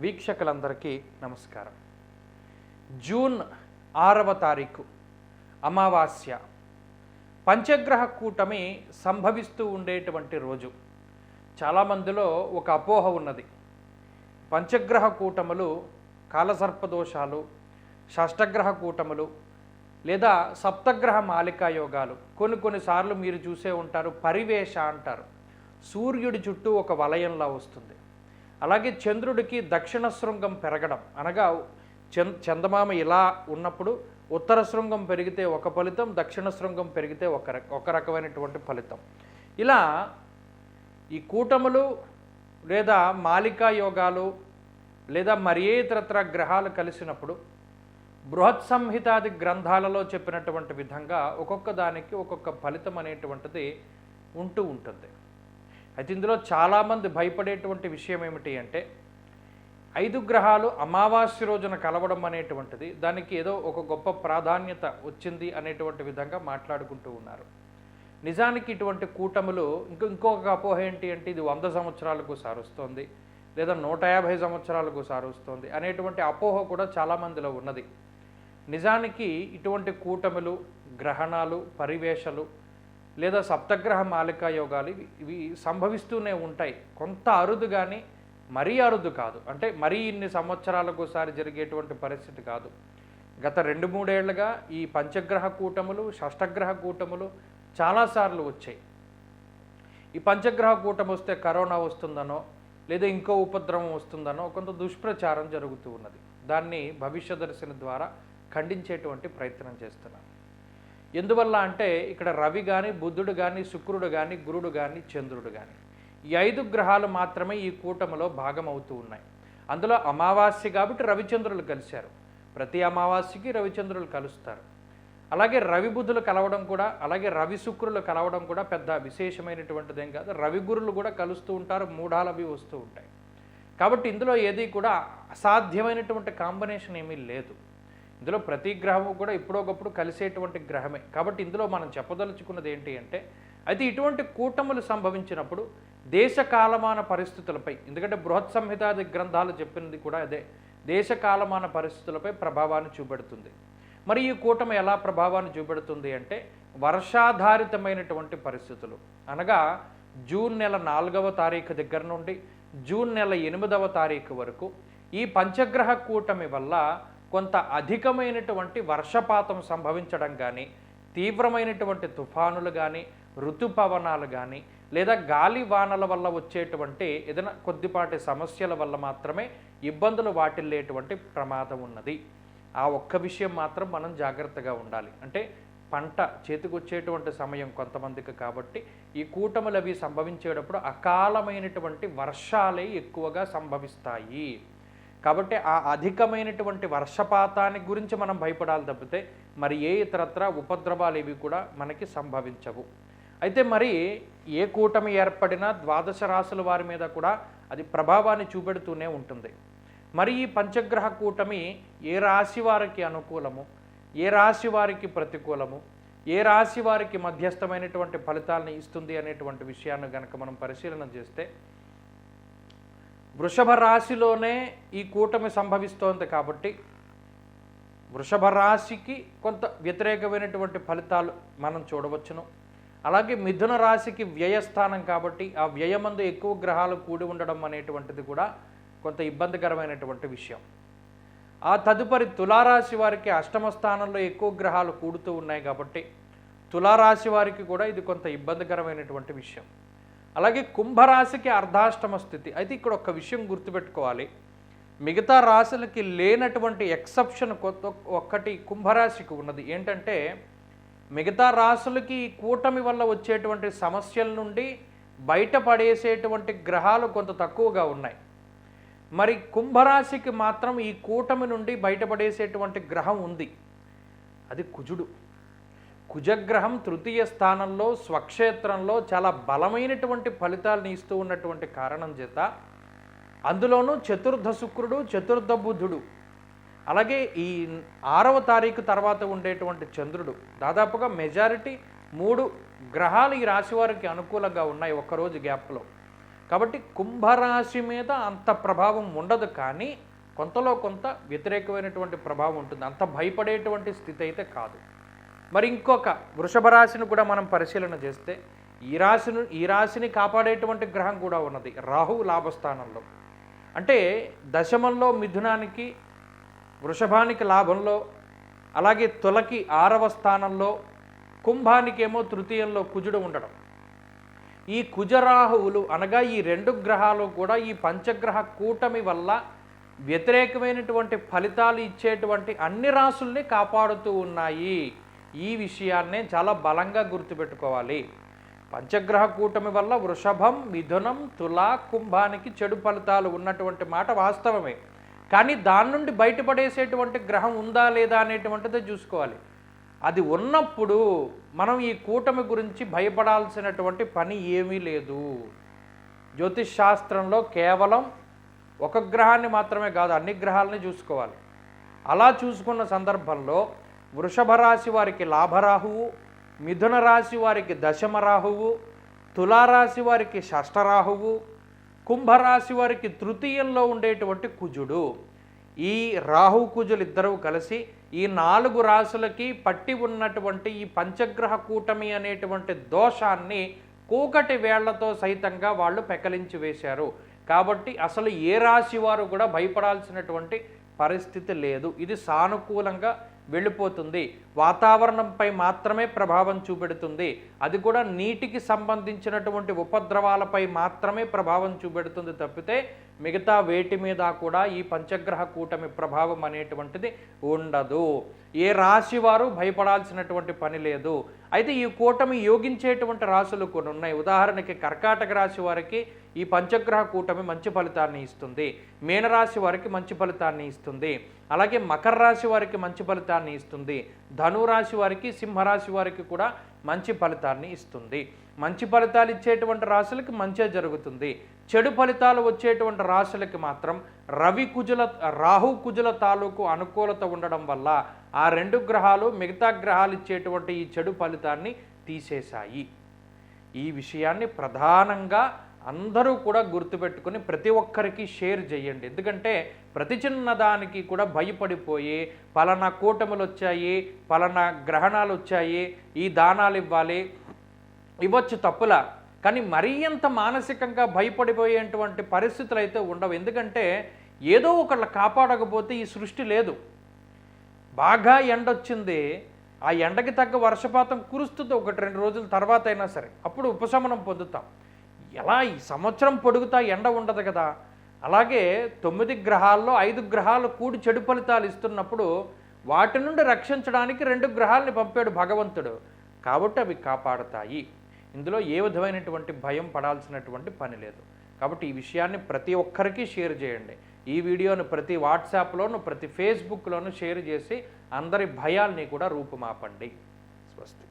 వీక్షకులందరికీ నమస్కారం. జూన్ 6వ తారీఖు అమావాస్య. పంచగ్రహ కూటమి సంభవిస్తూ ఉండేటువంటి రోజు. చాలామందిలో ఒక అపోహ ఉన్నది. పంచగ్రహ కూటములు కాలసర్పదోషాలు, షష్టగ్రహ కూటములు లేదా సప్తగ్రహ మాలికా యోగాలు. కొన్నిసార్లు మీరు చూసే ఉంటారు, పరివేష అంటారు. సూర్యుడి చుట్టూ ఒక వలయంలా వస్తుంది. అలాగే చంద్రుడికి దక్షిణ శృంగం పెరగడం, అనగా చందమామ ఇలా ఉన్నప్పుడు ఉత్తర శృంగం పెరిగితే ఒక ఫలితం, దక్షిణ శృంగం పెరిగితే ఒక రకమైనటువంటి ఫలితం. ఇలా ఈ కూటములు లేదా మాలికా యోగాలు లేదా మరి ఏ ఇతరత్ర గ్రహాలు కలిసినప్పుడు బృహత్ సంహితాది గ్రంథాలలో చెప్పినటువంటి విధంగా ఒక్కొక్క దానికి ఒక్కొక్క ఫలితం అనేటువంటిది ఉంటూ ఉంటుంది. అయితే ఇందులో చాలామంది భయపడేటువంటి విషయం ఏమిటి అంటే, 5 గ్రహాలు అమావాస్య రోజున కలవడం అనేటువంటిది దానికి ఏదో ఒక గొప్ప ప్రాధాన్యత వచ్చింది అనేటువంటి విధంగా మాట్లాడుకుంటూ ఉన్నారు. నిజానికి ఇటువంటి కూటములు ఇంకొక అపోహ ఏంటి అంటే, ఇది 100 సంవత్సరాలకు సారుస్తోంది లేదా 150 సంవత్సరాలకు సారుస్తోంది అనేటువంటి అపోహ కూడా చాలామందిలో ఉన్నది. నిజానికి ఇటువంటి కూటములు, గ్రహణాలు, పరివేషలు లేదా సప్తగ్రహ మాలికా యోగాలు ఇవి సంభవిస్తూనే ఉంటాయి. కొంత అరుదు కానీ మరీ అరుదు కాదు. అంటే మరీ ఇన్ని సంవత్సరాలకు ఒకసారి జరిగేటువంటి పరిస్థితి కాదు. గత 2-3 ఏళ్లుగా ఈ పంచగ్రహ కూటములు, షష్టగ్రహ కూటములు చాలాసార్లు వచ్చాయి. ఈ పంచగ్రహ కూటమి వస్తే కరోనా వస్తుందనో లేదా ఇంకో ఉపద్రవం వస్తుందనో కొంత దుష్ప్రచారం జరుగుతూ ఉన్నది. దాన్ని భవిష్యదర్శిని ద్వారా ఖండించేటువంటి ప్రయత్నం చేస్తున్నాను. ఎందువల్ల అంటే ఇక్కడ రవి కానీ, బుధుడు కానీ, శుక్రుడు కానీ, గురుడు కానీ, చంద్రుడు కానీ, ఈ 5 గ్రహాలు మాత్రమే ఈ కూటమిలో భాగం అవుతూ ఉన్నాయి. అందులో అమావాస్య కాబట్టి రవిచంద్రులు కలిశారు. ప్రతి అమావాస్యకి రవిచంద్రులు కలుస్తారు. అలాగే రవి బుధులు కలవడం కూడా, అలాగే రవి శుక్రులు కలవడం కూడా పెద్ద విశేషమైనటువంటిదేం కాదు. రవి గురులు కూడా కలుస్తూ ఉంటారు, మూఢాలవి వస్తూ ఉంటాయి. కాబట్టి ఇందులో ఏది కూడా అసాధ్యమైనటువంటి కాంబినేషన్ ఏమీ లేదు. ఇందులో ప్రతి గ్రహము కూడా ఇప్పుడొకప్పుడు కలిసేటువంటి గ్రహమే. కాబట్టి ఇందులో మనం చెప్పదలుచుకున్నది ఏంటి అంటే, అయితే ఇటువంటి కూటములు సంభవించినప్పుడు దేశ కాలమాన పరిస్థితులపై, ఎందుకంటే బృహత్ సంహితాది గ్రంథాలు చెప్పినది కూడా అదే, దేశ కాలమాన పరిస్థితులపై ప్రభావాన్ని చూపెడుతుంది. మరి ఈ కూటమి ఎలా ప్రభావాన్ని చూపెడుతుంది అంటే, వర్షాధారితమైనటువంటి పరిస్థితులు, అనగా జూన్ నెల 4వ తారీఖు దగ్గర నుండి జూన్ నెల 8వ తారీఖు వరకు ఈ పంచగ్రహ కూటమి వల్ల కొంత అధికమైనటువంటి వర్షపాతం సంభవించడం కానీ, తీవ్రమైనటువంటి తుఫానులు కానీ, ఋతుపవనాలు కానీ లేదా గాలి వానల వల్ల వచ్చేటువంటి ఏదైనా కొద్దిపాటి సమస్యల వల్ల మాత్రమే ఇబ్బందులు వాటిల్లేటువంటి ప్రమాదం ఉన్నది. ఆ ఒక్క విషయం మాత్రం మనం జాగ్రత్తగా ఉండాలి. అంటే పంట చేతికొచ్చేటువంటి సమయం కొంతమందికి, కాబట్టి ఈ కూటములు అవి సంభవించేటప్పుడు అకాలమైనటువంటి వర్షాలే ఎక్కువగా సంభవిస్తాయి. కాబట్టి ఆ అధికమైనటువంటి వర్షపాతానికి గురించి మనం భయపడాలి తప్పితే మరి ఏ ఇతరత్ర ఉపద్రవాలు ఇవి కూడా మనకి సంభవించవు. అయితే మరి ఏ కూటమి ఏర్పడినా 12 రాశుల వారి మీద కూడా అది ప్రభావాన్ని చూపెడుతూనే ఉంటుంది. మరి ఈ పంచగ్రహ కూటమి ఏ రాశి వారికి అనుకూలము, ఏ రాశి వారికి ప్రతికూలము, ఏ రాశి వారికి మధ్యస్థమైనటువంటి ఫలితాలను ఇస్తుంది అనేటువంటి విషయాన్ని కనుక మనం పరిశీలన చేస్తే, వృషభ రాశిలోనే ఈ కూటమి సంభవిస్తోంది కాబట్టి వృషభ రాశికి కొంత వ్యతిరేకమైనటువంటి ఫలితాలు మనం చూడవచ్చును. అలాగే మిథున రాశికి వ్యయస్థానం కాబట్టి ఆ వ్యయమందు ఎక్కువ గ్రహాలు కూడి ఉండడం అనేటువంటిది కూడా కొంత ఇబ్బందికరమైనటువంటి విషయం. ఆ తదుపరి తులారాశి వారికి అష్టమ స్థానంలో ఎక్కువ గ్రహాలు కూడుతూ ఉన్నాయి కాబట్టి తులారాశి వారికి కూడా ఇది కొంత ఇబ్బందికరమైనటువంటి విషయం. అలాగే కుంభరాశికి అర్ధాష్టమ స్థితి. అయితే ఇక్కడ ఒక విషయం గుర్తుపెట్టుకోవాలి, మిగతా రాశులకి లేనటువంటి ఎక్సెప్షన్ ఒక్కటి కుంభరాశికి ఉన్నది. ఏంటంటే మిగతా రాశులకి ఈ కూటమి వల్ల వచ్చేటువంటి సమస్యల నుండి బయటపడేసేటువంటి గ్రహాలు కొంత తక్కువగా ఉన్నాయి. మరి కుంభరాశికి మాత్రం ఈ కూటమి నుండి బయటపడేసేటువంటి గ్రహం ఉంది, అది కుజుడు. కుజగ్రహం 3వ స్థానంలో స్వక్షేత్రంలో చాలా బలమైనటువంటి ఫలితాలను ఇస్తూ ఉన్నటువంటి కారణం చేత, అందులోనూ చతుర్థ శుక్రుడు, చతుర్థ బుధుడు, అలాగే ఈ 6వ తారీఖు తర్వాత ఉండేటువంటి చంద్రుడు, దాదాపుగా మెజారిటీ 3 గ్రహాలు ఈ రాశి వారికి అనుకూలంగా ఉన్నాయి ఒక్కరోజు గ్యాప్లో. కాబట్టి కుంభరాశి మీద అంత ప్రభావం ఉండదు, కానీ కొంతలో కొంత వ్యతిరేకమైనటువంటి ప్రభావం ఉంటుంది. అంత భయపడేటువంటి స్థితి అయితే కాదు. మరి ఇంకొక వృషభ రాశిని కూడా మనం పరిశీలన చేస్తే ఈ రాశిని కాపాడేటువంటి గ్రహం కూడా ఉన్నది, రాహువు లాభస్థానంలో. అంటే దశమంలో మిథునానికి, వృషభానికి లాభంలో, అలాగే తులకి 6వ స్థానంలో, కుంభానికేమో తృతీయంలో కుజుడు ఉండడం. ఈ కుజరాహువులు అనగా ఈ 2 గ్రహాలు కూడా ఈ పంచగ్రహ కూటమి వల్ల వ్యతిరేకమైనటువంటి ఫలితాలు ఇచ్చేటువంటి అన్ని రాశుల్ని కాపాడుతూ ఉన్నాయి. ఈ విషయాన్నే చాలా బలంగా గుర్తుపెట్టుకోవాలి. పంచగ్రహ కూటమి వల్ల వృషభం, మిథునం, తుల, కుంభానికి చెడు ఫలితాలు ఉన్నటువంటి మాట వాస్తవమే. కానీ దాని నుండి బయటపడేసేటువంటి గ్రహం ఉందా లేదా అనేటువంటిది చూసుకోవాలి. అది ఉన్నప్పుడు మనం ఈ కూటమి గురించి భయపడాల్సినటువంటి పని ఏమీ లేదు. జ్యోతిష్ శాస్త్రంలో కేవలం ఒక గ్రహాన్ని మాత్రమే కాదు, అన్ని గ్రహాలని చూసుకోవాలి. అలా చూసుకున్న సందర్భంలో వృషభ రాశి వారికి లాభరాహువు, మిథున రాశి వారికి దశమ రాహువు, తులారాశి వారికి షష్ఠరాహువు, కుంభరాశి వారికి తృతీయంలో ఉండేటువంటి కుజుడు. ఈ రాహు కుజులు ఇద్దరూ కలిసి ఈ 4 రాశులకి పట్టి ఉన్నటువంటి ఈ పంచగ్రహ కూటమి అనేటువంటి దోషాన్ని కూకటి వేళ్లతో సైతంగా వాళ్ళు పెకలించి వేశారు. కాబట్టి అసలు ఏ రాశి వారు కూడా భయపడాల్సినటువంటి పరిస్థితి లేదు. ఇది సానుకూలంగా వెళ్ళిపోతుంది. వాతావరణంపై మాత్రమే ప్రభావం చూపెడుతుంది. అది కూడా నీటికి సంబంధించినటువంటి ఉపద్రవాలపై మాత్రమే ప్రభావం చూపెడుతుంది తప్పితే మిగతా వేటి మీద కూడా ఈ పంచగ్రహ కూటమి ప్రభావం అనేటువంటిది ఉండదు. ఏ రాశి వారు భయపడాల్సినటువంటి పని లేదు. అయితే ఈ కూటమి యోగించేటువంటి రాశులు కొన్ని ఉన్నాయి. ఉదాహరణకి కర్కాటక రాశి వారికి ఈ పంచగ్రహ కూటమి మంచి ఫలితాన్ని ఇస్తుంది. మీనరాశి వారికి మంచి ఫలితాన్ని ఇస్తుంది. అలాగే మకర రాశి వారికి మంచి ఫలితాన్ని ఇస్తుంది. ధనురాశి వారికి, సింహరాశి వారికి కూడా మంచి ఫలితాన్ని ఇస్తుంది. మంచి ఫలితాలు ఇచ్చేటువంటి రాశులకి మంచే జరుగుతుంది. చెడు ఫలితాలు వచ్చేటువంటి రాశులకి మాత్రం రాహు కుజుల తాలూకు అనుకూలత ఉండడం వల్ల ఆ 2 గ్రహాలు మిగతా గ్రహాలు ఇచ్చేటువంటి ఈ చెడు ఫలితాన్ని తీసేశాయి. ఈ విషయాన్ని ప్రధానంగా అందరూ కూడా గుర్తుపెట్టుకుని ప్రతి ఒక్కరికి షేర్ చేయండి. ఎందుకంటే ప్రతి చిన్నదానికి కూడా భయపడిపోయి పలానా కూటములు వచ్చాయి, పలానా గ్రహణాలు వచ్చాయి, ఈ దానాలు ఇవ్వచ్చు తప్పులా, కానీ మరీ అంత మానసికంగా భయపడిపోయేటువంటి పరిస్థితులు అయితే ఉండవు. ఎందుకంటే ఏదో ఒకళ్ళ కాపాడకపోతే ఈ సృష్టి లేదు. బాగా ఎండొచ్చింది, ఆ ఎండకి తగ్గ వర్షపాతం కురుస్తుంది 1-2 రోజుల తర్వాత అయినా సరే, అప్పుడు ఉపశమనం పొందుతాం. ఎలా ఈ సంవత్సరం పొడుగుతా ఎండ ఉండదు కదా. అలాగే 9 గ్రహాల్లో 5 గ్రహాలు కూడి చెడు ఫలితాలు ఇస్తున్నప్పుడు వాటి నుండి రక్షించడానికి 2 గ్రహాలని పంపాడు భగవంతుడు. కాబట్టి అవి కాపాడతాయి. ఇందులో ఏ విధమైనటువంటి భయం పడాల్సినటువంటి పని లేదు. కాబట్టి ఈ విషయాన్ని ప్రతి ఒక్కరికి షేర్ చేయండి. ఈ వీడియోను ప్రతి వాట్సాప్లోను, ప్రతి ఫేస్బుక్లోను షేర్ చేసి అందరి భయాల్ని కూడా రూపుమాపండి. స్వస్తి.